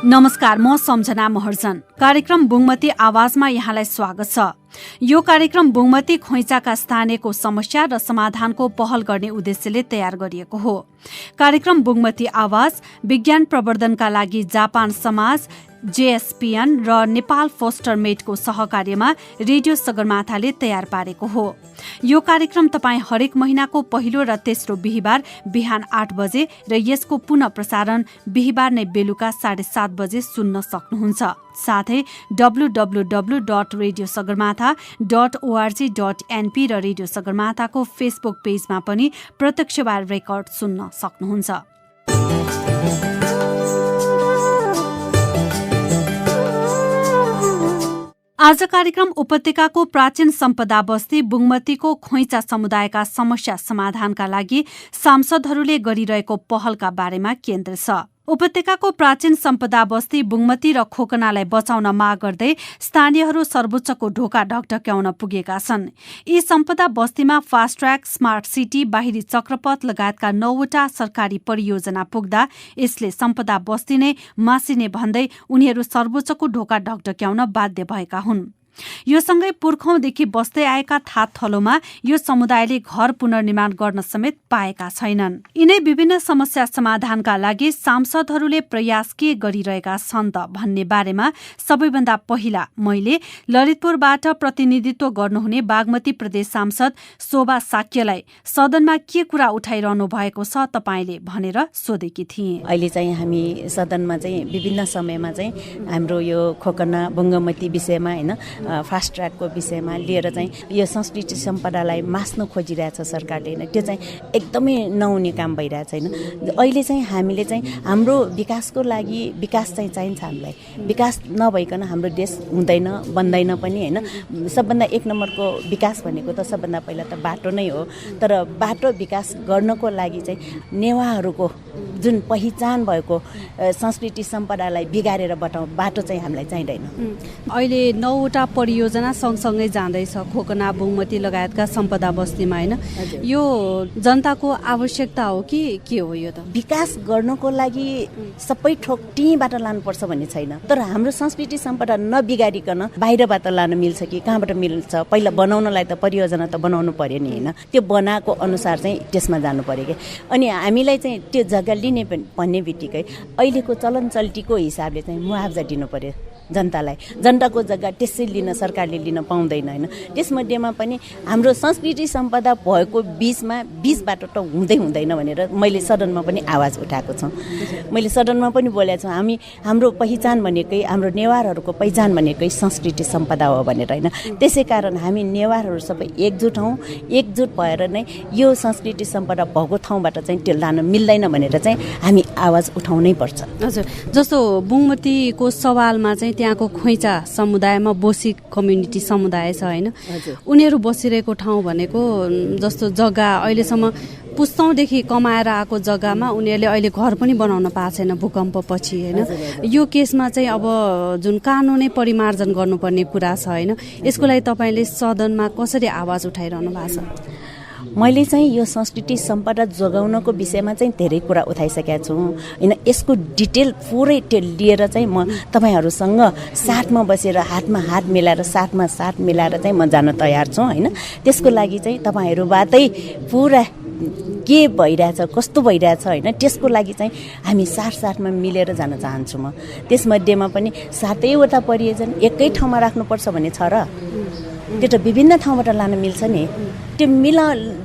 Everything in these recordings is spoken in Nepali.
नमस्कार, म सम्झना महर्जन। कार्यक्रम बुङमती आवाजमा यहाँलाई स्वागत छ। यो कार्यक्रम बुङमती खोइचाका स्थानीयको समस्या र समाधानको पहल गर्ने उद्देश्यले तयार गरिएको हो। कार्यक्रम बुङमती आवाज विज्ञान प्रवर्धनका लागि जापान समाज, जेएसपीएन र नेपाल फोस्टर मेटको सहकार्यमा रेडियो सगरमाथाले तयार पारेको हो। यो कार्यक्रम तपाईँ हरेक महिनाको पहिलो र तेस्रो बिहिबार बिहान 8 बजे र यसको पुनः प्रसारण बिहिबार नै बेलुका 7:30 बजे सुन्न सक्नुहुन्छ। साथै www.radiosagramata.org.np र रेडियो सगरमाथाको फेसबुक पेजमा पनि प्रत्यक्षवार रेकर्ड सुन्न सक्नुहुन्छ। आज कार्यक्रम उपत्यकाको प्राचीन सम्पदा बस्ती बुङमतीको खोइचा समुदायका समस्या समाधानका लागि सांसदहरूले गरिरहेको पहलका बारेमा केन्द्रित छ। उपत्यकाको प्राचीन सम्पदा बस्ती बुङमती र खोकनालाई बचाउन माग गर्दै स्थानीयहरू सर्वोच्चको ढोका ढकढक्याउन पुगेका छन्। यी सम्पदा बस्तीमा फास्ट ट्र्याक, स्मार्ट सिटी, बाहिरी चक्रपथ लगायतका 9वटा सरकारी परियोजना पुग्दा यसले सम्पदा बस्ती नै मासिने भन्दै उनीहरू सर्वोच्चको ढोका ढकढक्याउन बाध्य भएका हुन्। यो सँगै पुर्खौंदेखि बस्दै आएका थातथलोमा यो समुदायले घर पुनर्निर्माण गर्न समेत पाएका छैनन्। यिनै विभिन्न समस्या समाधानका लागि सांसदहरूले प्रयास के गरिरहेका छन् त भन्ने बारेमा सबैभन्दा पहिला मैले ललितपुरबाट प्रतिनिधित्व गर्नुहुने बागमती प्रदेश सांसद शोभा साक्यलाई सदनमा के कुरा उठाइरहनु भएको छ तपाईले भनेर सोधेकी थिएँ। अहिले चाहिँ हामी सदनमा चाहिँ विभिन्न समयमा चाहिँ हाम्रो यो खोकना बुङमती विषयमा हैन फास्ट ट्र्याकको विषयमा लिएर चाहिँ यो संस्कृति सम्पदालाई मास्न खोजिरहेछ सरकारले हैन। त्यो चाहिँ एकदमै नहुने काम भइरहेछ हैन। अहिले चाहिँ हामीले चाहिँ हाम्रो विकासको लागि विकास चाहिँ चाहिन्छ हामीलाई। विकास नभइकन हाम्रो देश हुँदैन, बन्दैन पनि हैन। सबभन्दा एक नम्बरको विकास भनेको त सबभन्दा पहिला त बाटो नै हो। तर बाटो विकास गर्नको लागि चाहिँ नेवारहरूको जुन पहिचान भएको संस्कृति सम्पदालाई बिगारेर बाटो चाहिँ हामीलाई चाहिँदैन। अहिले 9वटा परियोजना सँगसँगै जाँदैछ खोकना, बुङमती लगायतका सम्पदा बस्तीमा हैन। यो जनताको आवश्यकता हो कि के हो? यो त विकास गर्नको लागि सबै ठोक टीबाट लानुपर्छ भन्ने छैन। तर हाम्रो संस्कृति सम्पदा नबिगारिकन बाहिरबाट लान मिल्छ कि कहाँबाट मिल्छ? पहिला बनाउनलाई त परियोजना त बनाउनु पर्यो नि हैन। त्यो बनाएको अनुसार चाहिँ त्यसमा जानु पर्यो के। अनि हामीलाई चाहिँ त्यो जग्गा लिने भन्ने बित्तिकै अहिलेको चलन चल्तीको हिसाबले चाहिँ मुआवजा दिनु पर्यो जनतालाई। जनताको जग्गा त्यसै लिन सरकारले लिन पाउँदैन हैन। त्यसमध्येमा पनि हाम्रो संस्कृति सम्पदा भएको बीचमा 20 बाटो त हुँदैन भनेर मैले सदनमा पनि आवाज उठाएको छु। मैले सदनमा पनि बोलेको छु हाम्रो पहिचान भनेकै हाम्रो नेवारहरूको पहिचान भनेकै संस्कृति सम्पदा हो भनेर हैन। त्यसैकारण हामी नेवारहरू सबै एकजुट हौं। एकजुट भएर नै यो संस्कृति सम्पदा भएको ठाउँबाट चाहिँ त्यो लान मिल्दैन भनेर चाहिँ हामी आवाज उठाउनै पर्छ। हजुर, जस्तो बुङमतीको सवालमा चाहिँ त्यहाँको खोइचा समुदायमा बोसी कम्युनिटी समुदाय छ हैन। उनीहरू बसिरहेको ठाउँ भनेको जस्तो जग्गा अहिलेसम्म पुस्तौंदेखि कमाएर आएको जग्गामा उनीहरूले अहिले घर पनि बनाउन पाएको छैन भूकम्पपछि हैन। यो केसमा चाहिँ अब जुन कानुनै परिमार्जन गर्नुपर्ने कुरा छ हैन, यसको लागि तपाईले सदनमा कसरी आवाज उठाइरहनु भएको छ? मैले चाहिँ यो संस्कृति सम्पदा जोगाउनको विषयमा चाहिँ धेरै कुरा उठाइसकेका छु हैन। यसको डिटेल पुरै लिएर चाहिँ म तपाईहरुसँग साथमा बसेर हातमा हात मिलाएर साथमा साथ मिलाएर चाहिँ म जान तयार छु हैन। त्यसको लागि चाहिँ तपाईहरुबाटै पुरा के भइरहेछ, कस्तो भइरहेछ हैन, त्यसको लागि चाहिँ हामी साथमा मिलेर जान चाहन्छु म। त्यसमध्येमा पनि 7वटा परियोजना एकै ठाउँमा राख्नुपर्छ भन्ने छ र? त्यो त विभिन्न ठाउँबाट लान मिल्छ नि। त्यो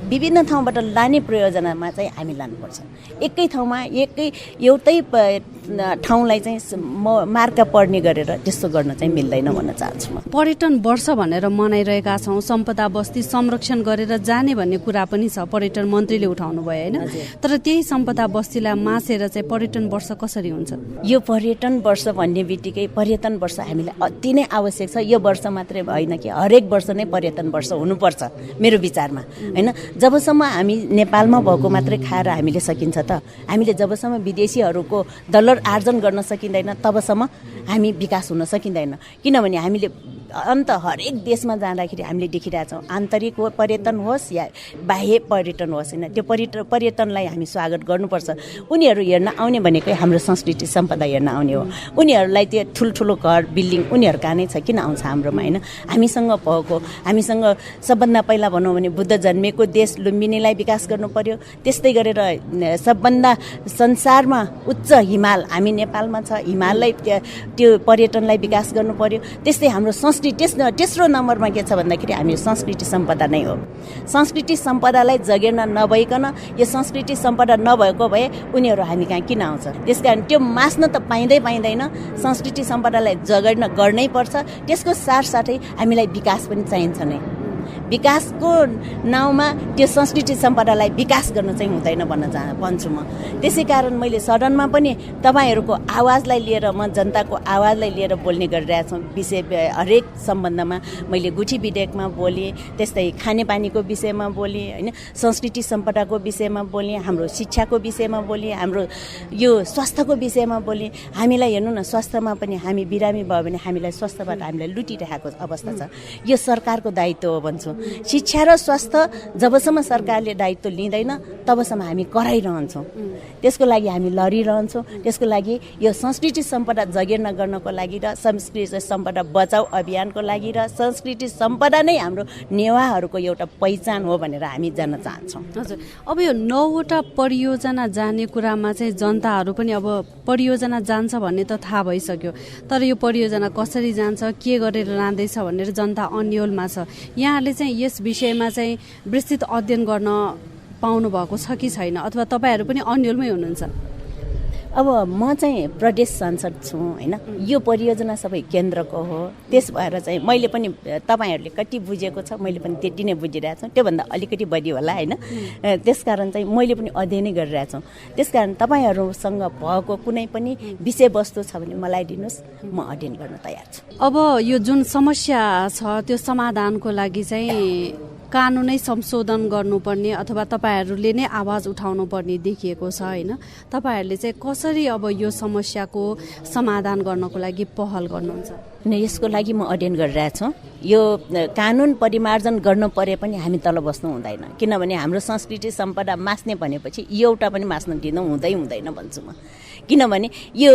विभिन्न ठाउँबाट लाने प्रयोजनामा चाहिँ हामी लानुपर्छ। एकै ठाउँमा एउटै ठाउँलाई चाहिँ मार्का पर्ने गरेर त्यस्तो गर्न चाहिँ मिल्दैन भन्न चाहन्छु म। पर्यटन वर्ष भनेर मनाइरहेका छौँ, सम्पदा बस्ती संरक्षण गरेर जाने भन्ने कुरा पनि छ, पर्यटन मन्त्रीले उठाउनु भयो हैन। तर त्यही सम्पदा बस्तीलाई मासेर चाहिँ पर्यटन वर्ष कसरी हुन्छ? यो पर्यटन वर्ष भन्ने बित्तिकै पर्यटन वर्ष हामीलाई अति नै आवश्यक छ। यो वर्ष मात्रै होइन कि हरेक वर्ष नै पर्यटन वर्ष हुनुपर्छ मेरो विचारमा हैन। जबसम्म हामी नेपालमा भएको मात्रै खाएर हामीले सकिन्छ त? हामीले जबसम्म विदेशीहरूको डलर आर्जन गर्न सकिँदैन तबसम्म हामी विकास हुन सकिँदैन। किनभने हामीले अन्त हरेक देशमा जाँदाखेरि हामीले देखिरहेछौँ, आन्तरिक पर्यटन होस् या बाह्य पर्यटन होस् होइन, त्यो पर्यटनलाई हामी स्वागत गर्नुपर्छ। उनीहरू हेर्न आउने भनेकै हाम्रो संस्कृति सम्पदा हेर्न आउने हो। उनीहरूलाई त्यो ठुल्ठुलो घर बिल्डिङ उनीहरू कहाँ नै छ, किन आउँछ हाम्रोमा होइन? हामीसँग भएको, हामीसँग सबभन्दा पहिला भनौँ भने बुद्ध जन्मेको देश लुम्बिनीलाई विकास गर्नु पर्यो। त्यस्तै गरेर सबभन्दा संसारमा उच्च हिमाल हामी नेपालमा छ, हिमाललाई त्यो पर्यटनलाई विकास गर्नु पर्यो। त्यस्तै हाम्रो संस्कृति तेस्रो नम्बरमा के छ भन्दाखेरि हामी संस्कृति सम्पदा नै हो। संस्कृति सम्पदालाई जगेर्न नभइकन यो संस्कृति सम्पदा नभएको भए उनीहरू हामी कहाँ किन आउँछ? त्यसकारण त्यो मास्न त पाइँदैन। संस्कृति सम्पदालाई जगेर्न गर्नै पर्छ। त्यसको साथसाथै हामीलाई विकास पनि चाहिन्छ नै। विकासको नाउँमा त्यो संस्कृति सम्पदालाई विकास गर्न चाहिँ हुँदैन भन्छु म। त्यसै कारण मैले सदनमा पनि तपाईँहरूको आवाजलाई लिएर, म जनताको आवाजलाई लिएर बोल्ने गरिरहेको छु। विषय हरेक सम्बन्धमा मैले गुठी विधेयकमा बोलेँ, त्यस्तै खानेपानीको विषयमा बोलेँ होइन, संस्कृति सम्पदाको विषयमा बोलेँ, हाम्रो शिक्षाको विषयमा बोलेँ, हाम्रो यो स्वास्थ्यको विषयमा बोलेँ। हामीलाई हेर्नु न, स्वास्थ्यमा पनि हामी बिरामी भयो भने हामीलाई स्वास्थ्यबाट हामीलाई लुटिरहेको अवस्था छ। यो सरकारको दायित्व हो भन्छु। शिक्षा र स्वास्थ्य जबसम्म सरकारले दायित्व लिँदैन तबसम्म हामी कराइरहन्छौँ। त्यसको लागि हामी लडिरहन्छौँ। त्यसको लागि यो संस्कृति सम्पदा जगेर्ना गर्नको लागि र संस्कृति सम्पदा बचाउ अभियानको लागि र संस्कृति सम्पदा नै हाम्रो नेवारहरूको एउटा पहिचान हो भनेर हामी जान्न चाहन्छौँ। हजुर, अब यो 9वटा परियोजना जाने कुरामा चाहिँ जनताहरू पनि अब परियोजना जान्छ भन्ने त थाहा भइसक्यो, तर यो परियोजना कसरी जान्छ, के गरेर लाँदैछ भनेर जनता अन्योलमा छ। यहाँले चाहिँ यस विषयमा चाहिँ विस्तृत अध्ययन गर्न पाउनु भएको छ कि छैन, अथवा तपाईँहरू पनि अन्योलमै हुनुहुन्छ? अब म चाहिँ प्रदेश सांसद छु होइन, यो परियोजना सबै केन्द्रको हो। त्यस भएर चाहिँ मैले पनि तपाईँहरूले कति बुझेको छ मैले पनि त्यति नै बुझिरहेको छु, त्योभन्दा अलिकति बढी होला होइन। त्यसकारण चाहिँ मैले पनि अध्ययनै गरिरहेको छु। त्यसकारण तपाईँहरूसँग भएको कुनै पनि विषयवस्तु छ भने मलाई दिनुहोस्, म अध्ययन गर्न तयार छु। अब यो जुन समस्या छ त्यो समाधानको लागि चाहिँ कानुनै संशोधन गर्नुपर्ने अथवा तपाईँहरूले नै आवाज उठाउनु पर्ने देखिएको छ होइन। तपाईँहरूले चाहिँ कसरी अब यो समस्याको समाधान गर्नको लागि पहल गर्नुहुन्छ? यसको लागि म अध्ययन गरिरहेको छु। यो कानुन परिमार्जन गर्नु परे पनि हामी तल बस्नु हुँदैन, किनभने हाम्रो संस्कृति सम्पदा मास्ने भनेपछि एउटा पनि मास्न दिनु हुँदैन भन्छु म। किनभने यो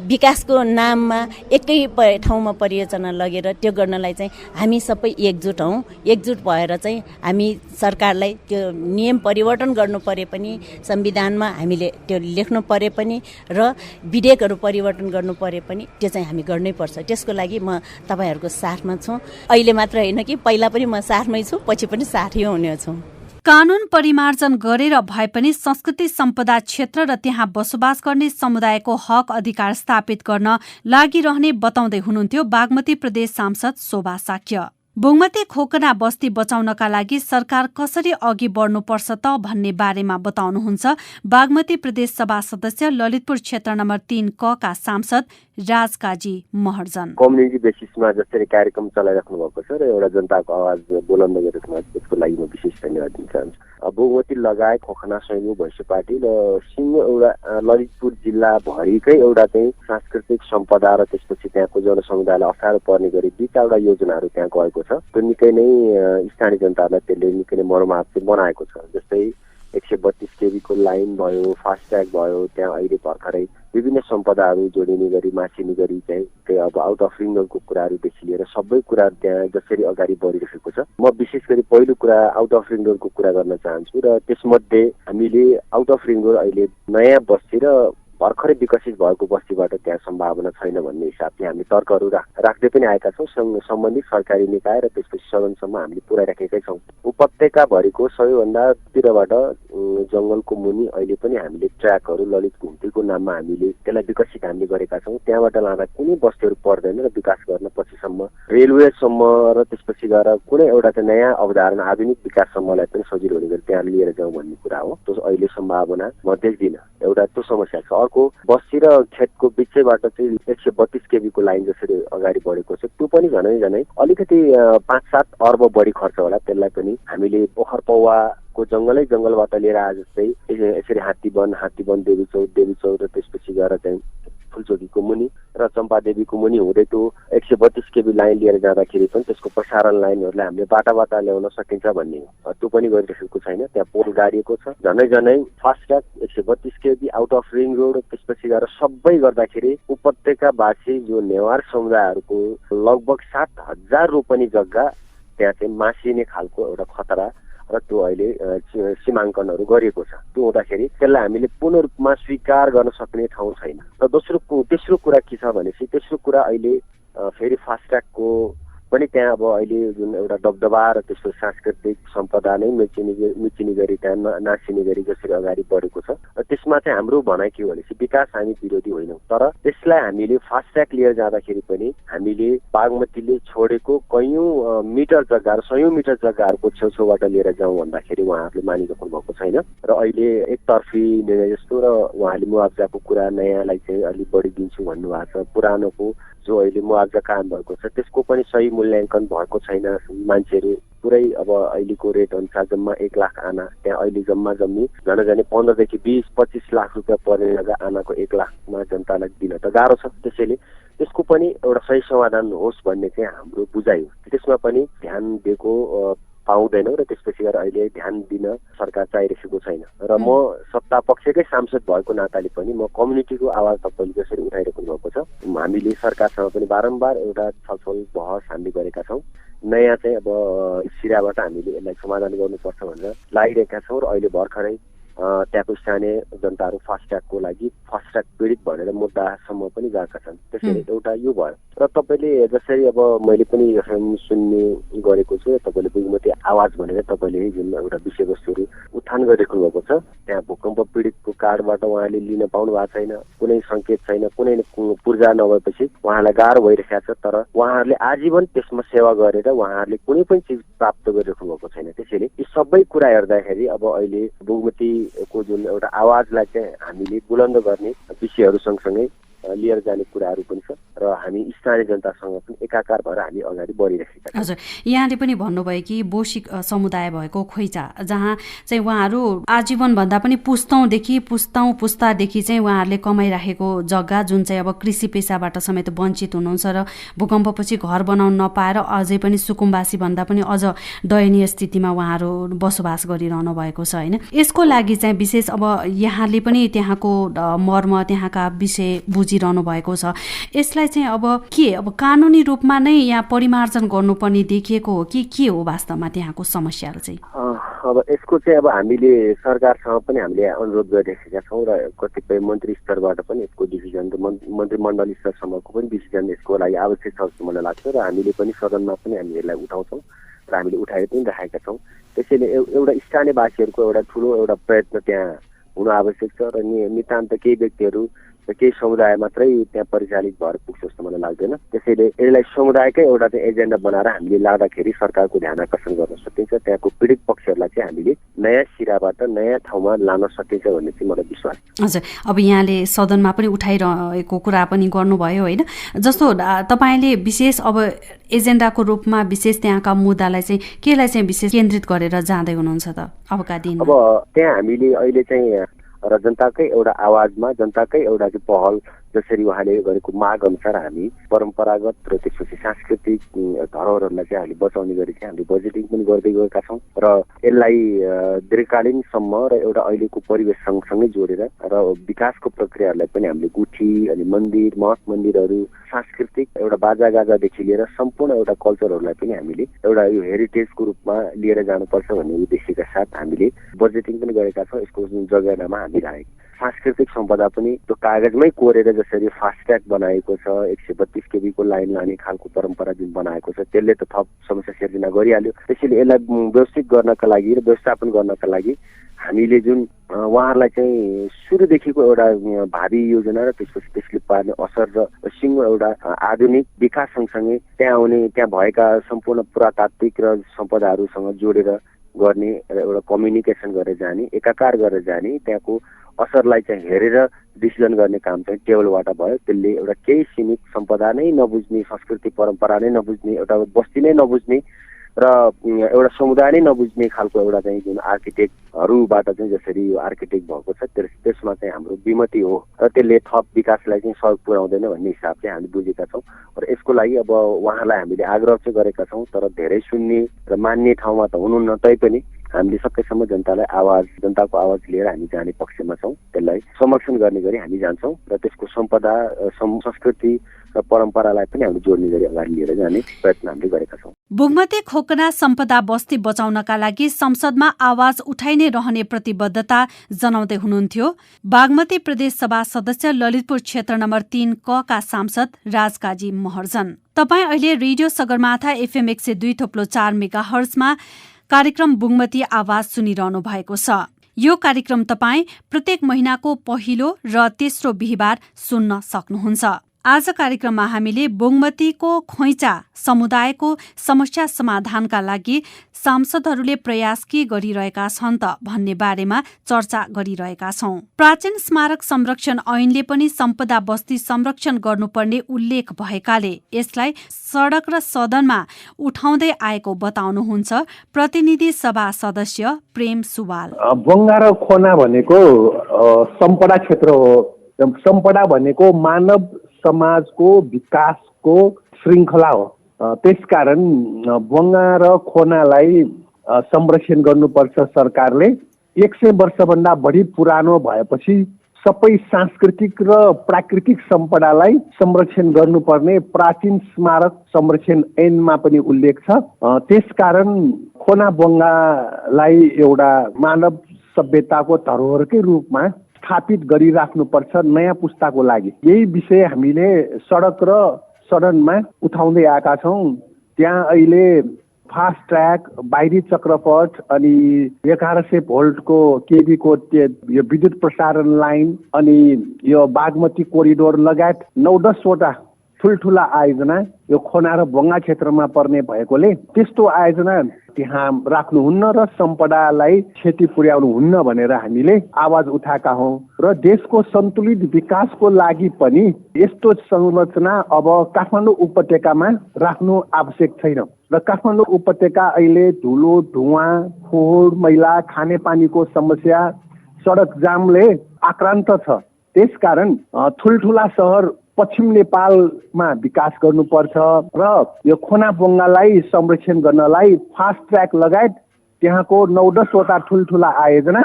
विकासको नाममा एकै ठाउँमा परियोजना लगेर त्यो गर्नलाई चाहिँ हामी सबै एकजुट हौँ। एकजुट भएर चाहिँ हामी सरकारलाई त्यो नियम परिवर्तन गर्नु परे पनि, संविधानमा हामीले त्यो लेख्नु परे पनि र विधेयकहरू परिवर्तन गर्नु परे पनि त्यो चाहिँ हामी गर्नै पर्छ। त्यसको लागि म तपाईँहरूको साथमा छु। अहिले मात्र होइन कि पहिला पनि म साथमै छु, पछि पनि साथै हुनेछु। कानून परिमार्जन गरेर भए पनि संस्कृति सम्पदा क्षेत्र र त्यहाँ बसोबास गर्ने समुदायको हक अधिकार स्थापित गर्न लागिरहने बताउँदै हुनुहुन्थ्यो बागमती प्रदेश सांसद शोभा साक्य। बुङमती खोकना बस्ती बचाउनका लागि सरकार कसरी अघि बढ्नुपर्छ त भन्ने बारेमा बताउनुहुन्छ बागमती प्रदेश सभा सदस्य ललितपुर क्षेत्र नम्बर 3 क का सांसद राजकाजी महर्जन। कम्युनिटी बेसिसमा जसरी कार्यक्रम चलाइराख्नु भएको छ र एउटा जनताको आवाज बुलन्द गरेको छ, त्यसको लागि म विशेष धन्यवाद दिन चाहन्छु। बुङमती लगायत खोकना सैन्यु भैँसेपाटी र सिङ्गो एउटा ललितपुर जिल्लाभरिकै एउटा चाहिँ सांस्कृतिक सम्पदा र त्यसपछि त्यहाँको जनसमुदायलाई अप्ठ्यारो पर्ने गरी 2-4 योजनाहरू त्यहाँ गएको छ। त्यो निकै नै स्थानीय जनतालाई त्यसले निकै नै मर्माहत बनाएको छ। जस्तै 132 केबीको लाइन भयो, फास्ट्याग भयो, त्यहाँ अहिले भर्खरै विभिन्न सम्पदाहरू जोडिने गरी मासिने गरी चाहिँ अब आउट अफ रिङ रोडको कुराहरूदेखि लिएर सबै कुराहरू त्यहाँ जसरी अगाडि बढिरहेको छ। म विशेष गरी पहिलो कुरा आउट अफ रिङ रोडको कुरा गर्न चाहन्छु र त्यसमध्ये हामीले आउट अफ रिङ रोड अहिले नयाँ बस्ती र भर्खरै विकसित भएको बस्तीबाट त्यहाँ सम्भावना छैन भन्ने हिसाबले हामी तर्कहरू राख्दै पनि आएका छौँ। सम्बन्धित सरकारी निकाय र त्यसपछि सदनसम्म हामीले पुर्याइराखेकै छौँ। उपत्यकाभरिको सबैभन्दा तिरबाट जङ्गलको मुनि अहिले पनि हामीले ट्र्याकहरू ललित घुम्तीको नाममा हामीले त्यसलाई विकसित हामीले गरेका छौँ। त्यहाँबाट लाँदा कुनै बस्तीहरू पर्दैन र विकास गर्न पछिसम्म रेलवेसम्म र त्यसपछि गएर कुनै एउटा चाहिँ नयाँ अवधारणा आधुनिक विकाससम्मलाई पनि सजिलो हुने गरी त्यहाँ लिएर जाउँ भन्ने कुरा हो। त्यो अहिले सम्भावना म देख्दिनँ। एउटा त्यो समस्या छ। अर्को बस्ती र खेतको बिचैबाट चाहिँ 132 केबीको लाइन जसरी अगाडि बढेको छ त्यो पनि झनै अलिकति 5-7 अर्ब बढी खर्च होला। त्यसलाई पनि हामीले पोखर पौवाको जङ्गलबाट लिएर आज जस्तै यसरी हात्तीवन देवीचौर र त्यसपछि गएर चाहिँ फुलचोकीको मुनि र चम्पादेवीको मुनि हुँदै त्यो 132 केबी लाइन लिएर जाँदाखेरि पनि त्यसको प्रसारण लाइनहरूलाई हामीले बाटा ल्याउन सकिन्छ भन्ने त्यो पनि गरिरहेको छैन। त्यहाँ पोल गाडिएको छ। झनै fast track 132 KB out of ring road त्यसपछि गएर सबै गर्दाखेरि उपत्यकावासी जो नेवार समुदायहरूको लगभग 7,000 रोपनी जग्गा त्यहाँ चाहिँ मासिने खालको एउटा खतरा र त्यो अहिले सीमाङ्कनहरू गरिएको छ। त्यो हुँदाखेरि त्यसलाई हामीले पूर्ण रूपमा स्वीकार गर्न सक्ने ठाउँ छैन। र तेस्रो कुरा के छ भनेपछि तेस्रो कुरा अहिले फेरि फास्ट ट्र्याकको पनि त्यहाँ अब अहिले जुन एउटा दबदबा र त्यसको सांस्कृतिक सम्पदा नै मिचिने गरी त्यहाँ नासिने गरी जसरी अगाडि बढेको छ त्यसमा चाहिँ हाम्रो भनाइ के हो भनेपछि विकास हामी विरोधी होइनौँ, तर त्यसलाई हामीले फास्ट ट्र्याक लिएर जाँदाखेरि पनि हामीले बागमतीले छोडेको कयौँ मिटर जग्गा र 100 मिटर जग्गाहरूको छेउछेउबाट लिएर जाउँ भन्दाखेरि उहाँहरूले मानिराख्नु भएको छैन र अहिले एकतर्फी निर्णय जस्तो र उहाँले मुआवजाको कुरा नयाँलाई चाहिँ अलिक बढी दिन्छु भन्नुभएको छ। पुरानोको जो अहिले मुआवजा कायम भएको छ त्यसको पनि सही मूल्याङ्कन भएको छैन। मान्छेहरू पुरै अब अहिलेको रेट अनुसार जम्मा 1 लाख आना त्यहाँ अहिले जम्मी झनै 15 देखि 20-25 लाख रुपियाँ पर्ने जग्गा आनाको 1 लाखमा जनतालाई दिन त गाह्रो छ। त्यसैले त्यसको पनि एउटा सही समाधान होस् भन्ने चाहिँ हाम्रो बुझाइ हो। त्यसमा पनि ध्यान दिएको पाउँदैनौँ र त्यसपछि गएर अहिले ध्यान दिन सरकार चाहिरहेको छैन। र म सत्ता पक्षकै सांसद भएको नाताले पनि म कम्युनिटीको आवाज तपाईँले जसरी उठाइराख्नु भएको छ हामीले सरकारसँग पनि बारम्बार एउटा छलफल बहस हामीले गरेका छौँ। नयाँ चाहिँ अब सिराबाट हामीले यसलाई समाधान गर्नुपर्छ भनेर लागिरहेका छौँ र अहिले भर्खरै त्यहाँको स्थानीय जनताहरू फास्ट ट्र्याकको लागि फास्ट ट्र्याक पीडित भनेर मुद्दासम्म पनि गएका छन्। त्यसैले एउटा यो भयो र तपाईँले जसरी अब मैले पनि सुन्ने गरेको छु तपाईँले बुग्मती आवाज भनेर तपाईँले जुन एउटा विषयवस्तुहरू उत्थान गरिराख्नु भएको छ त्यहाँ भूकम्प पीडितको कार्डबाट उहाँले लिन पाउनु भएको छैन, कुनै सङ्केत छैन, कुनै पूर्जा नभएपछि उहाँलाई गाह्रो भइरहेको छ। तर उहाँहरूले आजीवन त्यसमा सेवा गरेर उहाँहरूले कुनै पनि चिज प्राप्त गरिराख्नु भएको छैन। त्यसैले यी सबै कुरा हेर्दाखेरि अब अहिले बुग्मतीको जुन एउटा आवाजलाई चाहिँ हामीले बुलन्द गर्ने विषयहरू सँगसँगै लिएर जाने कुराहरू पनि छ र हामी स्थानीय जनतासँग पनि एकाकार भएर हामी अगाडि बढिरहेका छौँ। हजुर, यहाँले पनि भन्नुभयो कि बोसी समुदाय भएको खोइचा जहाँ चाहिँ उहाँहरू आजीवन भन्दा पनि पुस्तादेखि चाहिँ उहाँहरूले कमाइराखेको जग्गा जुन चाहिँ अब कृषि पेसाबाट समेत वञ्चित हुनुहुन्छ र भूकम्पपछि घर बनाउन नपाएर अझै पनि सुकुम्बासी भन्दा पनि अझ दयनीय स्थितिमा उहाँहरू बसोबास गरिरहनु भएको छ होइन। यसको लागि चाहिँ विशेष अब यहाँले पनि त्यहाँको मर्म त्यहाँका विषय बुझिरहनु भएको छ। यसलाई चाहिँ अब कानुनी रूपमा नै यहाँ परिमार्जन गर्नुपर्ने देखिएको हो कि के हो वास्तवमा त्यहाँको समस्याहरू चाहिँ? अब यसको चाहिँ अब हामीले सरकारसँग पनि हामीले अनुरोध गरिरहेका छौँ र कतिपय मन्त्री स्तरबाट पनि यसको डिसिजन मन्त्रीमण्डल स्तरसम्मको पनि डिसिजन यसको लागि आवश्यक छ जस्तो मलाई लाग्छ र हामीले पनि सदनमा पनि हामी यसलाई उठाउँछौँ र हामीले उठाएर पनि राखेका छौँ। त्यसैले एउटा स्थानीयवासीहरूको एउटा ठुलो एउटा प्रयत्न त्यहाँ हुनु आवश्यक छ र नितान्त केही व्यक्तिहरू र केही समुदाय मात्रै त्यहाँ परिचालित भएर पुग्छ जस्तो मलाई लाग्दैन। त्यसैले यसलाई समुदायकै एउटा चाहिँ एजेन्डा बनाएर हामीले लाँदाखेरि सरकारको ध्यान आकर्षण गर्न सकिन्छ। त्यहाँको पीडित पक्षहरूलाई चाहिँ हामीले नयाँ सिराबाट नयाँ ठाउँमा लान सकिन्छ भन्ने चाहिँ मलाई विश्वास छ। हजुर, अब यहाँले सदनमा पनि उठाइरहेको कुरा पनि गर्नुभयो होइन, जस्तो तपाईँले विशेष अब एजेन्डाको रूपमा विशेष त्यहाँका मुद्दालाई चाहिँ केलाई चाहिँ विशेष केन्द्रित गरेर जाँदै हुनुहुन्छ त अबका दिनमा? अब त्यहाँ हामीले अहिले चाहिँ र जनताकै एउटा आवाजमा जनताकै एउटा चाहिँ पहल जसरी उहाँले गरेको माग अनुसार हामी परम्परागत र त्यसपछि सांस्कृतिक धरोहरहरूलाई चाहिँ हामीले बचाउने गरी चाहिँ हामीले बजेटिङ पनि गर्दै गएका छौँ र यसलाई दीर्घकालीनसम्म र एउटा अहिलेको परिवेश सँगसँगै जोडेर र विकासको प्रक्रियाहरूलाई पनि हामीले गुठी अनि मन्दिर मठ मन्दिरहरू सांस्कृतिक एउटा बाजागाजादेखि लिएर सम्पूर्ण एउटा कल्चरहरूलाई पनि हामीले एउटा यो हेरिटेजको रूपमा लिएर जानुपर्छ भन्ने उद्देश्यका साथ हामीले बजेटिङ पनि गरेका छौँ। यसको जुन जग्गामा हामी राखेको सांस्कृतिक सम्पदा पनि त्यो कागजमै कोरेर जसरी फास्ट ट्र्याक बनाएको छ 132 केबीको लाइन लाने खालको परम्परा जुन बनाएको छ त्यसले त थप समस्या सिर्जना गरिहाल्यो। त्यसैले यसलाई व्यवस्थित गर्नका लागि र व्यवस्थापन गर्नका लागि हामीले जुन उहाँहरूलाई चाहिँ सुरुदेखिको एउटा भावी योजना र त्यसपछि त्यसले पार्ने असर र सिङ्गो एउटा आधुनिक विकास सँगसँगै त्यहाँ भएका सम्पूर्ण पुरातात्विक र सम्पदाहरूसँग जोडेर गर्ने एउटा कम्युनिकेसन गरेर जाने एकाकार गरेर जाने त्यहाँको असरलाई चाहिँ हेरेर डिसिजन गर्ने काम चाहिँ टेबलबाट भयो। त्यसले एउटा केही सीमित सम्पदा नै नबुझ्ने संस्कृति परम्परा नै नबुझ्ने एउटा बस्ती नै नबुझ्ने र एउटा समुदाय नै नबुझ्ने खालको एउटा चाहिँ जुन आर्किटेक्टहरूबाट चाहिँ जसरी यो आर्किटेक्ट भएको छ त्यसमा चाहिँ हाम्रो विमति हो र त्यसले थप विकासलाई चाहिँ सहयोग पुर्याउँदैन भन्ने हिसाब चाहिँ हामी बुझेका छौँ र यसको लागि अब उहाँलाई हामीले आग्रह चाहिँ गरेका छौँ तर धेरै सुन्ने र मान्ने ठाउँमा त हुनुहुन्न तैपनि हामीले सकेसम्म जनताको आवाज लिएर हामी जाने पक्षमा छौँ त्यसलाई संरक्षण गर्ने गरी हामी जान्छौँ र त्यसको सम्पदा संस्कृति र परम्परालाई पनि हामीले जोड्ने गरी अगाडि लिएर जाने प्रयत्न हामीले गरेका छौँ। बुग्मती खोकना सम्पदा बस्ती बचाउनका लागि संसदमा आवाज उठाइने रहने प्रतिबद्धता जनाउँदै हुनुहुन्थ्यो बागमती प्रदेश सभा सदस्य ललितपुर क्षेत्र नम्बर 3 क का सांसद राजकाजी महर्जन। तपाईँ अहिले रेडियो सगरमाथा FM 102.4 मेगाहर्जमा कार्यक्रम बुग्मती आवाज सुनिरहनु भएको छ। यो कार्यक्रम तपाईँ प्रत्येक महिनाको पहिलो र तेस्रो बिहीबार सुन्न सक्नुहुन्छ। आज कार्यक्रममा हामीले बुग्मतीको खोइचा समुदायको समस्या समाधानका लागि सांसदहरूले प्रयास के गरिरहेका छन् त भन्ने बारेमा चर्चा गरिरहेका छौं। प्राचीन स्मारक संरक्षण ऐनले पनि सम्पदा बस्ती संरक्षण गर्नुपर्ने उल्लेख भएकाले यसलाई सडक र सदनमा उठाउँदै आएको बताउनुहुन्छ प्रतिनिधि सभा सदस्य प्रेम सुवाल। बंगा र खोना भनेको सम्पदा क्षेत्र हो। सम्पदा भनेको मानव समाजको विकासको श्रृङ्खला हो। त्यसकारण बंगा र खोनालाई संरक्षण गर्नुपर्छ। सरकारले 100 वर्षभन्दा बढी पुरानो भएपछि सबै सांस्कृतिक र प्राकृतिक सम्पदालाई संरक्षण गर्नुपर्ने प्राचीन स्मारक संरक्षण ऐनमा पनि उल्लेख छ। त्यसकारण खोना बंगालाई एउटा मानव सभ्यताको धरोहरकै रूपमा स्थापित गरिराख्नुपर्छ नयाँ पुस्ताको लागि। यही विषय हामीले सडक र सदनमा उठाउँदै आएका छौँ। त्यहाँ अहिले फास्ट ट्र्याक, बाहिरी चक्रपथ अनि 1100 भोल्टको केबीको यो विद्युत प्रसारण लाइन अनि यो बागमती कोरिडोर लगायत 9-10 वटा ठुल्ठुला आयोजना यो खोना र बंगा क्षेत्रमा पर्ने भएकोले त्यस्तो आयोजना त्यहाँ राख्नुहुन्न र सम्पदालाई क्षति पुर्याउनुहुन्न भनेर हामीले आवाज उठाएका हौँ। र देशको सन्तुलित विकासको लागि पनि यस्तो संरचना अब काठमाडौँ उपत्यकामा राख्नु आवश्यक छैन। र काठमाडौँ उपत्यका अहिले धुलो, धुवाँ, फोहोर, मैला, खानेपानीको समस्या, सडक जामले आक्रान्त छ। त्यसकारण ठुल्ठुला सहर पश्चिम नेपालमा विकास गर्नुपर्छ र यो खोना बंगालाई संरक्षण गर्नलाई फास्ट ट्र्याक लगायत त्यहाँको 9-10 वटा ठुल्ठुला आयोजना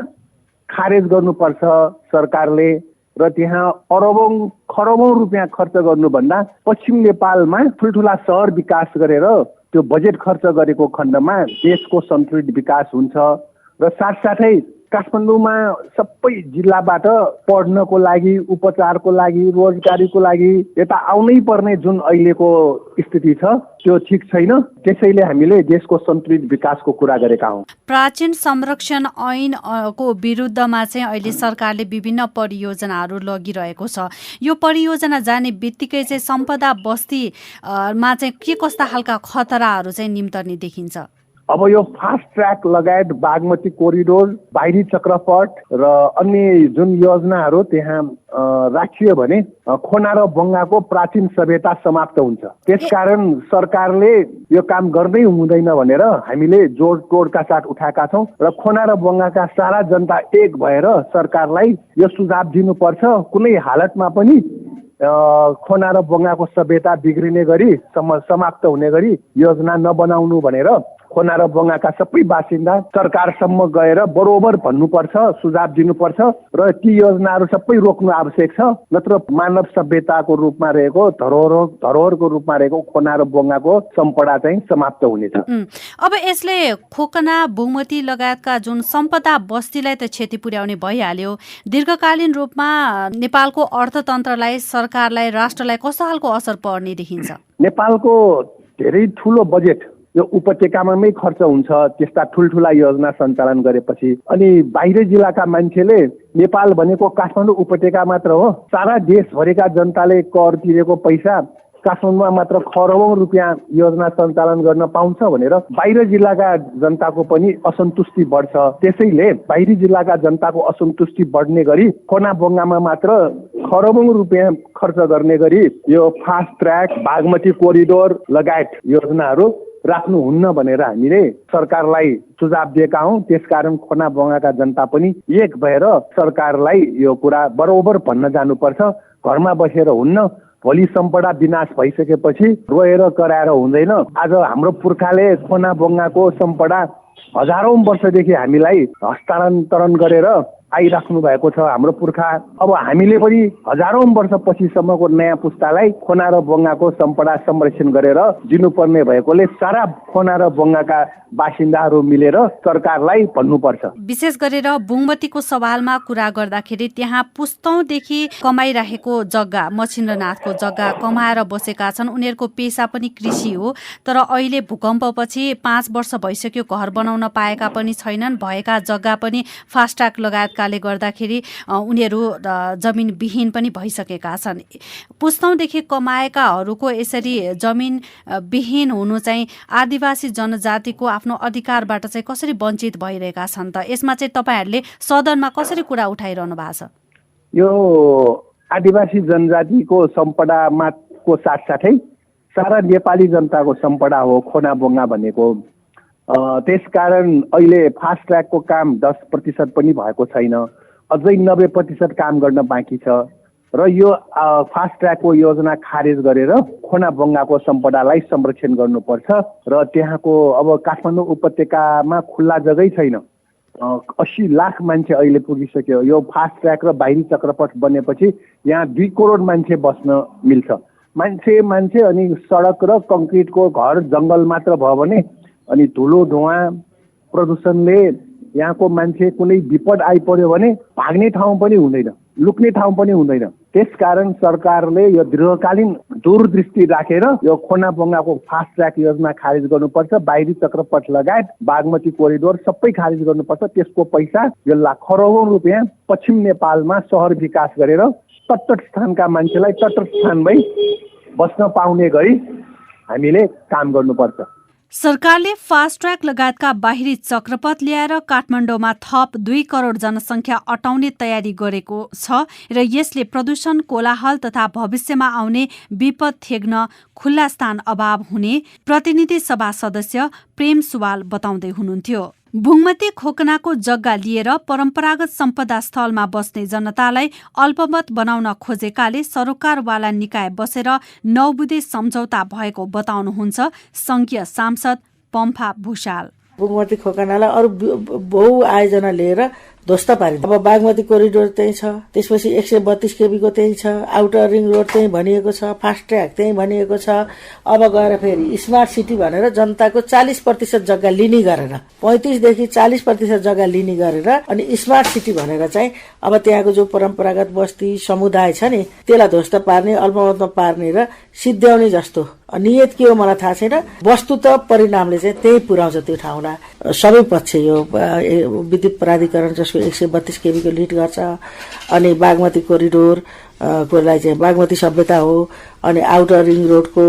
खारेज गर्नुपर्छ सरकारले। र त्यहाँ अरबौं खरबौं रुपियाँ खर्च गर्नुभन्दा पश्चिम नेपालमा ठुल्ठुला सहर विकास गरेर त्यो बजेट खर्च गरेको खण्डमा देशको सन्तुलित विकास हुन्छ। र साथसाथै काठमाडौँमा सबै जिल्लाबाट पढ्नको लागि, उपचारको लागि, रोजगारीको लागि यता आउनै पर्ने जुन अहिलेको स्थिति छ त्यो ठिक छैन। त्यसैले हामीले देशको सन्तुलित विकासको कुरा गरेका हौँ। प्राचीन संरक्षण ऐनको विरुद्धमा चाहिँ अहिले सरकारले विभिन्न परियोजनाहरू लगिरहेको छ। यो परियोजना जाने बित्तिकै चाहिँ सम्पदा बस्तीमा चाहिँ के कस्ता खालका खतराहरू चाहिँ निम्तर्ने देखिन्छ? अब यो फास्ट ट्र्याक लगायत बागमती कोरिडोर, बाहिरी चक्रपथ र अन्य जुन योजनाहरू त्यहाँ राखियो भने खोना र बंगाको प्राचीन सभ्यता समाप्त हुन्छ। त्यसकारण सरकारले यो काम गर्दै हुँदैन भनेर हामीले जोडतोडका साथ उठाएका छौँ र खोना र बंगाका सारा जनता एक भएर सरकारलाई यो सुझाव दिनुपर्छ। कुनै हालतमा पनि खोना र बंगाको सभ्यता बिग्रिने गरी समाप्त हुने गरी योजना नबनाउनु भनेर खोना र बंगाका सबै बासिन्दा सरकारसम्म गएर बरोबर भन्नुपर्छ, सुझाव दिनुपर्छ र ती योजनाहरू सबै रोक्नु आवश्यक छ। नत्र मानव सभ्यताको रूपमा रहेको धरोहरको रूपमा रहेको खोना र बंगाको सम्पदा चाहिँ समाप्त हुनेछ। अब यसले खोकना, बुग्मती लगायतका जुन सम्पदा बस्तीलाई त क्षति पुर्याउने भइहाल्यो, दीर्घकालीन रूपमा नेपालको अर्थतन्त्रलाई, सरकारलाई, राष्ट्रलाई कस्तो खालको असर पर्ने देखिन्छ? नेपालको धेरै ठुलो बजेट यो उपत्यकामै खर्च हुन्छ त्यस्ता ठुल्ठुला योजना सञ्चालन गरेपछि। अनि बाहिर जिल्लाका मान्छेले नेपाल भनेको काठमाडौँ उपत्यका मात्र हो, सारा देशभरिका जनताले कर तिरेको पैसा काठमाडौँमा मात्र खरबौं रुपियाँ योजना सञ्चालन गर्न पाउँछ भनेर बाहिर जिल्लाका जनताको पनि असन्तुष्टि बढ्छ। त्यसैले बाहिरी जिल्लाका जनताको असन्तुष्टि बढ्ने गरी खोना बंगामा मात्र खरबौं रुपियाँ खर्च गर्ने गरी यो फास्ट ट्र्याक, बागमती कोरिडोर लगायत योजनाहरू राख्नुहुन्न भनेर हामीले सरकारलाई सुझाव दिएका हौँ। त्यसकारण खोना बङ्गाका जनता पनि एक भएर सरकारलाई यो कुरा बरोबर भन्न जानुपर्छ। घरमा बसेर हुन्न, भोलि सम्पदा विनाश भइसकेपछि रोएर कराएर हुँदैन। आज हाम्रो पुर्खाले खोना बङ्गाको सम्पदा हजारौं वर्षदेखि हामीलाई हस्तान्तरण गरेर आइराख्नु भएको छ हाम्रो पुर्खा। अब हामीले पनि हजारौं वर्ष पछिसम्मको नयाँ पुस्तालाई खोना र बङ्गाको सम्पदा संरक्षण गरेर दिनुपर्ने भएकोले सारा खोना र बङ्गाका बासिन्दाहरू मिलेर सरकारलाई भन्नुपर्छ। विशेष गरेर बुङमतीको सवालमा कुरा गर्दाखेरि त्यहाँ पुस्तौंदेखि कमाइरहेको जग्गा, मछिन्द्रनाथको जग्गा कमाएर बसेका छन्। उनीहरूको पेसा पनि कृषि हो, तर अहिले भूकम्पपछि 5 वर्ष भइसक्यो, घर बनाउन पाएका पनि छैनन्। भएका जग्गा पनि फास्ट्याग लगायतकाले गर्दाखेरि उनीहरू जमिन विहीन पनि भइसकेका छन्। पुस्तौंदेखि कमाएकाहरूको यसरी जमिन विहीन हुनु चाहिँ आदिवासी जनजातिको आफ्नो अधिकारबाट चाहिँ कसरी वञ्चित भइरहेका छन् त? यसमा चाहिँ तपाईहरूले सदनमा कसरी कुरा उठाइरहनु भएको छ? यो आदिवासी जनजातिको सम्पदाको साथसाथै सारा नेपाली जनताको सम्पदा हो खोना बङ्गा भनेको। त्यसकारण अहिले फास्ट ट्र्याकको काम 10% पनि भएको छैन, अझै 90% काम गर्न बाँकी छ र यो फास्ट ट्र्याकको योजना खारेज गरेर खोना बङ्गाको सम्पदालाई संरक्षण गर्नुपर्छ। र त्यहाँको अब काठमाडौँ उपत्यकामा खुल्ला जग्गै छैन, 80 लाख मान्छे अहिले पुगिसक्यो। यो फास्ट ट्र्याक र बाहिरी चक्रपथ बनेपछि यहाँ 2 करोड मान्छे बस्न मिल्छ। मान्छे अनि सडक र कङ्क्रिटको घर जङ्गल मात्र भयो भने अनि धुलो धुवा प्रदूषणले यहाँको मान्छे कुनै विपद आइपर्यो भने भाग्ने ठाउँ पनि हुँदैन, लुक्ने ठाउँ पनि हुँदैन। त्यसकारण सरकारले यो दीर्घकालीन दूरदृष्टि राखेर यो खोना बङ्गाको फास्ट ट्र्याक योजना खारेज गर्नुपर्छ। बाहिरी चक्रपथ लगायत बागमती कोरिडोर सबै खारेज गर्नुपर्छ। त्यसको पैसा यो खरौँ रुपियाँ पश्चिम नेपालमा सहर विकास गरेर तटस्थ स्थानका मान्छेलाई तटस्थ स्थानमै बस्न पाउने गरी हामीले काम गर्नुपर्छ। सरकारले फास्ट ट्र्याक लगायतका बाहिरी चक्रपथ ल्याएर काठमाडौँमा थप 2 करोड जनसङ्ख्या अटाउने तयारी गरेको छ र यसले प्रदूषण, कोलाहल तथा भविष्यमा आउने विपद थेग्न खुल्ला स्थान अभाव हुने प्रतिनिधि सभा सदस्य प्रेम सुवाल बताउँदै हुनुहुन्थ्यो। बुङमती खोकनाको जग्गा लिएर परम्परागत सम्पदा स्थलमा बस्ने जनतालाई अल्पमत बनाउन खोजेकाले सरोकारवाला निकाय बसेर 9 बुँदे सम्झौता भएको बताउनुहुन्छ संघीय सांसद पम्फा भूषाल। बुङमती खोकनालाई अरू बहु आयोजना लिएर ध्वस्त पारिन्छ। अब बागमती कोरिडोर त्यही छ, त्यसपछि 132 केबीको त्यही छ, आउटर रिङ रोड त्यही भनिएको छ, फास्ट ट्र्याक त्यही भनिएको छ। अब गएर फेरि स्मार्ट सिटी भनेर जनताको 40% जग्गा लिने गरेर 35 देखि 40% जग्गा लिने गरेर अनि स्मार्ट सिटी भनेर चाहिँ अब त्यहाँको जो परम्परागत बस्ती समुदाय छ नि त्यसलाई ध्वस्त पार्ने, अल्पमतमा पार्ने र सिद्ध्याउने जस्तो नियत के हो मलाई थाहा छैन। वस्तुत परिणामले चाहिँ त्यही पुर्याउँछ त्यो ठाउँलाई। सबै पक्ष यो विद्युत प्राधिकरण जसको 132 केबीको लिड गर्छ, अनि बागमती कोरिडोर को लागि चाहिँ बागमती सभ्यता हो, अनि आउटर रिङ रोडको,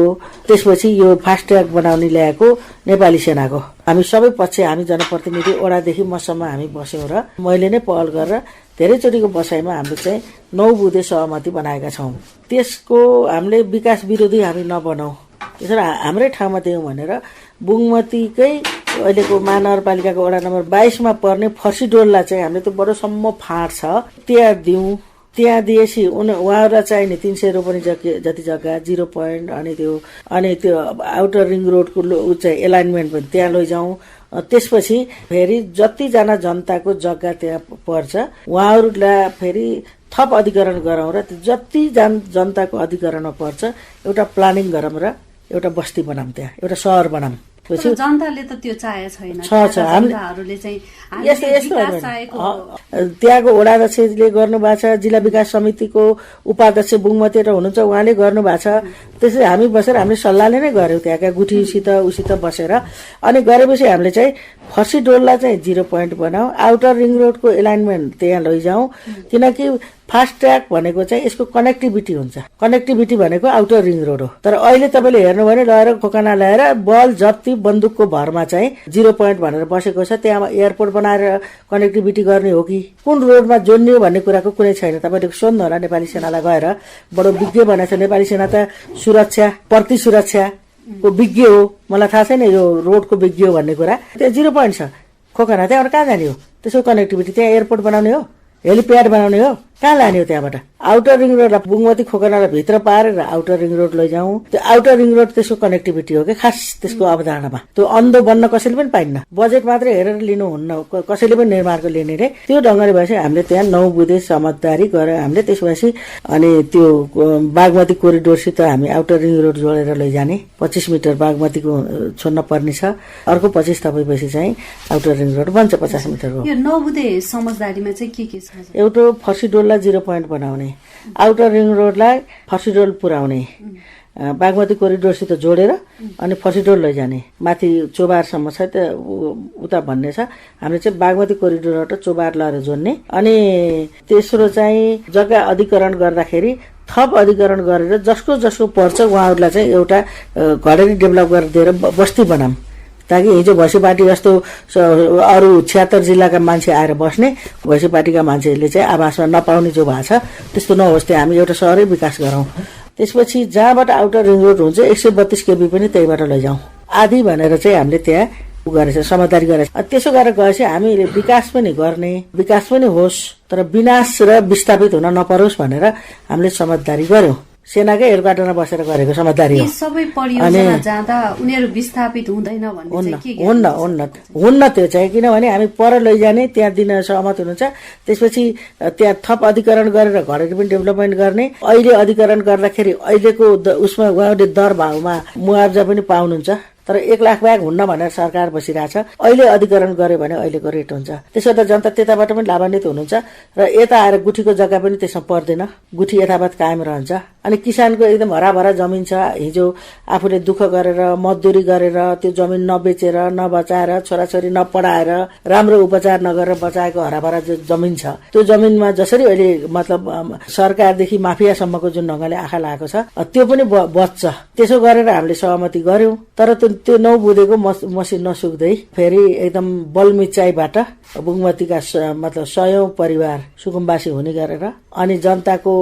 त्यसपछि यो फास्ट ट्र्याक बनाउने ल्याएको नेपाली सेनाको। हामी सबै पक्ष, हामी जनप्रतिनिधि वडादेखि मसम्म हामी बस्यौं र मैले नै पहल गरेर धेरैचोटिको बसाइमा हामीले चाहिँ 9 बुँदे सहमति बनाएका छौं। त्यसको हामीले विकास विरोधी हामी नबनाऊ, त्यसरी हाम्रै ठाउँमा दियौं भनेर बुङमतीकै अहिलेको महानगरपालिकाको वडा नम्बर 22 मा पर्ने फर्सीडोललाई चाहिँ हामीले त्यो बडोसम्म फाँट छ त्यहाँ दिउँ। त्यहाँ दिएपछि उहाँहरूलाई चाहिने 300 रोपनी जति जग्गा 0 पोइन्ट अनि त्यो आउटर रिङ रोडको चाहिँ एलाइनमेन्ट पनि त्यहाँ लैजाउँ। त्यसपछि फेरि जतिजना जनताको जग्गा त्यहाँ पर्छ उहाँहरूलाई फेरि थप अधिकरण गराउँ र जति जनताको अधिकरणमा पर्छ एउटा प्लानिङ गरौँ र एउटा बस्ती बनाऊँ, त्यहाँ एउटा सहर बनाऊँ। जनताले त त्यो चाहे छैन। हामीले त्यहाँको वडा अध्यक्षले गर्नुभएको छ, जिल्ला विकास समितिको उपाध्यक्ष बुङमती हुनुहुन्छ उहाँले गर्नुभएको छ। त्यसरी हामी बसेर हामीले सल्लाहले नै गर्यौं त्यहाँका गुठीसित उसित बसेर। अनि गरेपछि हामीले चाहिँ फर्सीडोललाई चाहिँ 0 पोइन्ट बनाऊ, आउटर रिङ रोडको एलाइनमेन्ट त्यहाँ लैजाउँ, किनकि फास्ट ट्र्याक भनेको चाहिँ यसको कनेक्टिभिटी हुन्छ। कनेक्टिभिटी भनेको आउटर रिङ रोड हो। तर अहिले तपाईँले हेर्नु भने लगेर खोकना ल्याएर बल जप्ती बन्दुकको भरमा चाहिँ 0 पोइन्ट भनेर बसेको छ। त्यहाँ एयरपोर्ट बनाएर कनेक्टिभिटी गर्ने हो कि कुन रोडमा जोड्ने भन्ने कुराको कुनै छैन। तपाईँले सोध्नु होला नेपाली सेनालाई गएर, बडो विज्ञ भनेको छ नेपाली सेना त सुरक्षा, प्रति सुरक्षा को विज्ञ हो, मलाई थाहा छैन यो रोडको विज्ञ हो भन्ने कुरा। त्यहाँ 0 पोइन्ट छ खोकना, त्यहाँबाट कहाँ जाने हो? त्यसको कनेक्टिभिटी त्यहाँ एयरपोर्ट बनाउने हो, हेलिप्याड बनाउने हो, कहाँ लाने हो? त्यहाँबाट आउटर रिङ रोडलाई बुगमती खोकनालाई भित्र पारेर आउटर रिङ रोड लैजाउँ। त्यो आउटर रिङ रोड त्यसको कनेक्टिभिटी हो कि खास त्यसको अवधारणामा। त्यो अन्धो बन्न कसैले पनि पाइन्न, बजेट मात्रै हेरेर लिनु हुन्न, कसैले पनि निर्माणको लिने रे। त्यो ढङ्गले भएपछि हामीले त्यहाँ 9 बुँदे समझदारी गरेर हामीले त्यसपछि अनि त्यो बागमती कोरिडोरसित हामी आउटर रिङ रोड जोडेर लैजाने। 25 मिटर बागमतीको छोड्न पर्ने छ, अर्को 25 थपेपछि चाहिँ आउटर रिङ रोड बन्छ 50 मिटरको। यो 9 बुँदे समझदारीमा चाहिँ के छ? एउटा फर्सिडोललाई 0 पोइन्ट बनाउने, आउटर रिङ रोडलाई फर्सिडोल पुर्याउने, बागमती कोरिडोरसित जोडेर अनि फर्सिडोल लैजाने। माथि चोबारसम्म छ त्यो उता भन्ने छ, हामीले चाहिँ बागमती कोरिडोरबाट चोबार लगेर जोड्ने। अनि तेस्रो चाहिँ जग्गा अधिग्रहण गर्दाखेरि थप अधिग्रहण गरेर जसको जसको पर्छ उहाँहरूलाई चाहिँ एउटा घरेरी डेभलप गरेर दिएर बस्ती बनाऊँ, ताकि हिजो भैँसी पार्टी जस्तो अरू 76 जिल्लाका मान्छे आएर बस्ने, भैँसी पार्टीका मान्छेहरूले चाहिँ आवासमा नपाउने जो भएको छ त्यस्तो नहोस्। त्यहाँ हामी एउटा सहरै विकास गरौँ। त्यसपछि जहाँबाट आउटर रिङ रोड हुन्छ 132 केबी पनि त्यहीबाट लैजाउँ आदि भनेर चाहिँ हामीले त्यहाँ गरेछ, समझदारी गरेछ। त्यसो गरेर गएपछि हामीले विकास पनि गर्ने, विकास पनि होस् तर विनाश र विस्थापित हुन नपरोस् भनेर हामीले समझदारी गर्यौं। सेनाकै हेडक्वार्टरमा बसेर गरेको समझदारी हो। सबै परियोजना जाँदा उनीहरू विस्थापित हुँदैन भन्ने चाहिँ के? हुन्न त्यो चाहिँ, किनभने हामी पर लैजाने, त्यहाँ दिन सहमत हुनुहुन्छ, त्यसपछि त्यहाँ थप अधिग्रहण गरेर घरहरू पनि डेभलपमेन्ट गर्ने। अहिले अधिग्रहण गर्दाखेरि अहिलेको उसमा उहाँले दर भावमा मुआवजा पनि पाउनुहुन्छ, तर 1 लाख ब्याग हुन्न भनेर सरकार बसिरहेछ। अहिले अधिग्रहण गर्यो भने अहिलेको रेट हुन्छ, त्यसो त जनता त्यताबाट पनि लाभान्वित हुनुहुन्छ र यता आएर गुठीको जग्गा पनि त्यसमा पर्दैन, गुठी यथावत कायम रहन्छ। अनि किसानको एकदम हराभरा जमिन छ, हिजो आफूले दुःख गरेर मजदुरी गरेर त्यो जमिन नबेचेर नबचाएर छोराछोरी नपढाएर राम्रो उपचार नगरेर बचाएको हराभरा जो जमिन छ त्यो जमिनमा जसरी अहिले मतलब सरकारदेखि माफियासम्मको जुन ढङ्गले आँखा लागेको छ त्यो पनि बच्छ। त्यसो गरेर हामीले सहमति गर्यौं, तर त्यो 9 बुँदेको मसिन नसुक्दै फेरि एकदम बलमिचाइबाट बुगमतीका मतलब 100औं परिवार सुकुम्बासी हुने गरेर अनि जनताको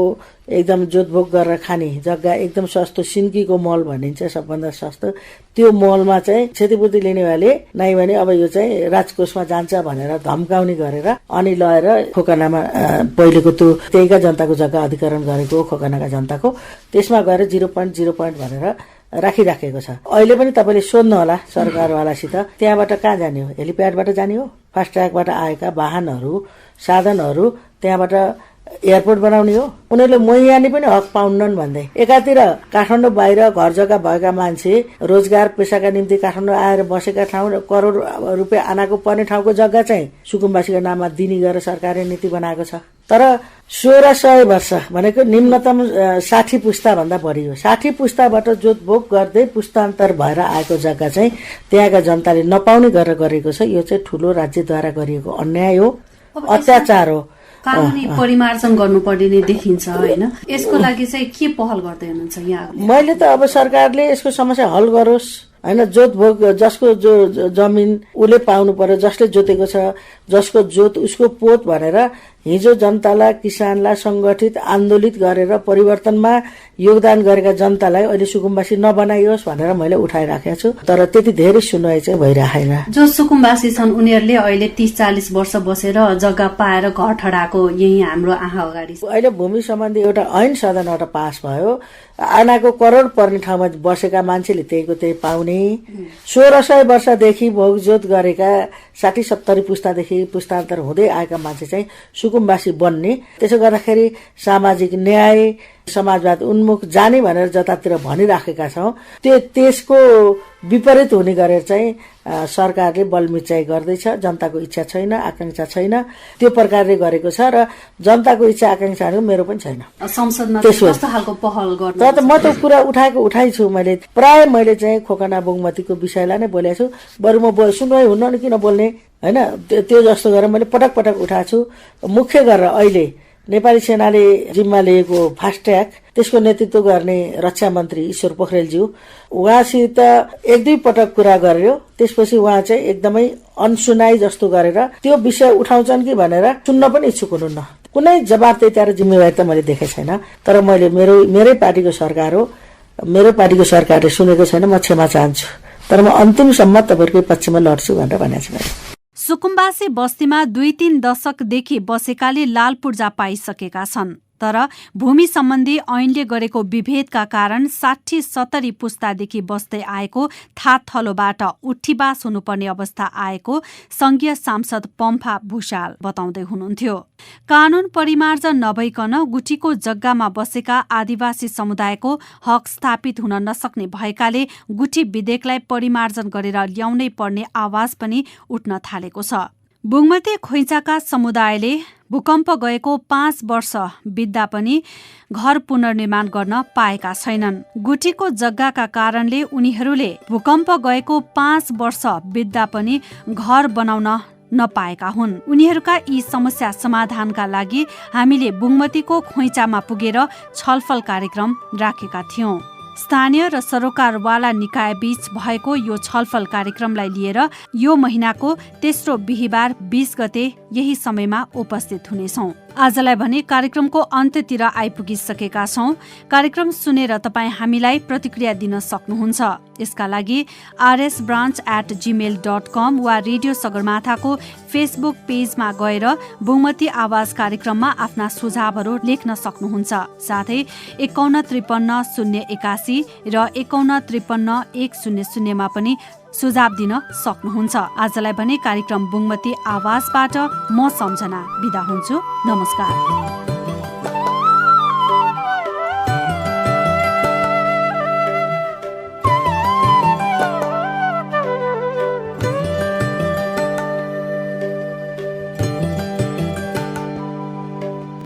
एकदम जोतभोग गरेर खाने जग्गा एकदम सस्तो सिन्कीको मल भनिन्छ सबभन्दा सस्तो, त्यो मलमा चाहिँ क्षतिपूर्ति लिनेवाले नै भने अब यो चाहिँ राजकोषमा जान्छ भनेर धम्काउने गरेर अनि लगेर खोकनामा पहिलेको त्यो त्यहीका जनताको जग्गा अधिग्रहण गरेको खोकनाका जनताको त्यसमा गएर 0 पोइन्ट भनेर राखिराखेको छ। अहिले पनि तपाईँले सोध्नु होला सरकारवालासित, त्यहाँबाट कहाँ जाने हो? हेलिप्याडबाट जाने हो? फास्ट ट्र्याकबाट आएका वाहनहरू साधनहरू त्यहाँबाट एयरपोर्ट बनाउने हो? उनीहरूले मैयानी पनि हक पाउन्नन् भन्दै एकातिर काठमाडौँ बाहिर घर जग्गा भएका मान्छे रोजगार पेसाका निम्ति काठमाडौँ आएर बसेका ठाउँ करोड रुपियाँ आनाको पर्ने ठाउँको जग्गा चाहिँ सुकुम्बासीको नाममा दिने गरेर सरकारले नीति बनाएको छ। तर 1600 वर्ष भनेको निम्नतम 60 पुस्ता भन्दा बढी हो। 60 पुस्ताबाट जोतभोग गर्दै पुस्तान्तर भएर आएको जग्गा चाहिँ त्यहाँका जनताले नपाउने गरेर गरेको छ। यो चाहिँ ठूलो राज्यद्वारा गरिएको अन्याय हो, अत्याचार हो। कानुनी परिमार्जन गर्नुपर्ने नै देखिन्छ हैन? यसको लागि चाहिँ के पहल गर्दै हुनुहुन्छ यहाँ? मैले त अब सरकारले यसको समस्या हल गरोस् हैन, जोतभोग जसको जो जमिन उले पाउनु पर्यो, जसले जोतेको छ जसको जोत उसको पोत भनेर हिजो जनतालाई किसानलाई संगठित आन्दोलित गरेर परिवर्तनमा योगदान गरेका जनतालाई अहिले सुकुम्बासी नबनाइयोस् भनेर मैले उठाइराखेको छु। तर त्यति धेरै सुनवाई चाहिँ भइरहेन। जो सुकुम्बासी छन् उनीहरूले अहिले 30-40 वर्ष बसेर जग्गा पाएर घर ठडाको यही हाम्रो आँखा अगाडि अहिले भूमि सम्बन्धी एउटा ऐन सदनबाट पास भयो, आनाको करोड पर्ने ठाउँमा बसेका मान्छेले त्यहीको त्यही पाउने। 1600 वर्षदेखि भोगजोत गरेका 60-70 पुस्तादेखि पुस्तान्तर हुँदै आएका मान्छे चाहिँ सुकुम्बासी बन्ने। त्यसो गर्दाखेरि सामाजिक न्याय समाजवाद उन्मुख जाने भनेर जतातिर भनिराखेका छौं, त्यसको विपरीत हुने गरेर चाहिँ सरकारले बलमिचाइ गर्दैछ। जनताको इच्छा छैन, आकांक्षा छैन, त्यो प्रकारले गरेको छ र जनताको इच्छा आकांक्षाहरू मेरो पनि छैन। संसदमा कस्तो खालको पहल गर्नु? त म त कुरा उठाइछु मैले, प्राय मैले चाहिँ खोकना बुगमतीको विषयलाई नै बोलेको छु। बरु म सुनवाई हुन्न नि किन बोल्ने हैन, त्यो जस्तो गरेर मैले पटक पटक उठाएको छु। मुख्य गरेर अहिले नेपाली सेनाले जिम्मा लिएको फास्ट ट्र्याक त्यसको नेतृत्व गर्ने रक्षा मन्त्री ईश्वर पोखरेलज्यू, उहाँसित 1-2 पटक कुरा गर्यो। त्यसपछि उहाँ चाहिँ एकदमै अनसुनाई जस्तो गरेर त्यो विषय उठाउँछन् कि भनेर सुन्न पनि इच्छुक हुनुहुन्न। कुनै जवाबदेहिता र जिम्मेवारी त मैले देखेको छैन। तर मैले मेरै पार्टीको सरकार हो, मेरो पार्टीको सरकारले सुनेको छैन, म क्षमा चाहन्छु, तर म अन्तिमसम्म तपाईँहरूकै पक्षमा लड्छु भनेर भनेको छु मैले। सुकुम्बासी बस्तीमा 2-3 दशकदेखि बसेकाले लाल पूर्जा पाइसकेका छन्, तर भूमि सम्बन्धी ऐनले गरेको विभेदका कारण 60-70 पुस्तादेखि बस्दै आएको थाथलोबाट उठीबास हुनुपर्ने अवस्था आएको संघीय सांसद पम्फा भूषाल बताउँदै हुनुहुन्थ्यो। कानून परिमार्जन नभइकन गुठीको जग्गामा बसेका आदिवासी समुदायको हक स्थापित हुन नसक्ने भएकाले गुठी विधेयकलाई परिमार्जन गरेर ल्याउनै पर्ने आवाज पनि उठ्न थालेको छ। बुङ्मती खोइचाका समुदायले भूकम्प गएको 5 वर्ष बित्दा पनि घर पुनर्निर्माण गर्न पाएका छैनन्। गुठीको जग्गाका कारणले उनीहरूले भूकम्प गएको 5 वर्ष बित्दा पनि घर बनाउन नपाएका हुन्। उनीहरूका यी समस्या समाधानका लागि हामीले बुङ्मतीको खोइचामा पुगेर छलफल कार्यक्रम राखेका थियौं। स्थानीय र सरोकारवाला निकाय बीच भएको यो छलफल कार्यक्रमलाई लिएर यो महिनाको तेस्रो बिहीबार 20 गते यही समयमा उपस्थित हुनेछौं। आजलाई भने कार्यक्रमको अन्त्यतिर आइपुगिसकेका छौं। कार्यक्रम सुनेर तपाईँ हामीलाई प्रतिक्रिया दिन सक्नुहुन्छ। यसका लागि rsbranch@gmail.com वा रेडियो सगरमाथाको फेसबुक पेजमा गएर बुङ्मती आवाज कार्यक्रममा आफ्ना सुझावहरू लेख्न सक्नुहुन्छ। साथै 5153 081 र 5153 100 मा पनि सुझाव दिन सक्नुहुन्छ। आजलाई भने कार्यक्रम बुङ्मती आवाजबाट म सम्झना बिदा हुन्छु। नमस्कार।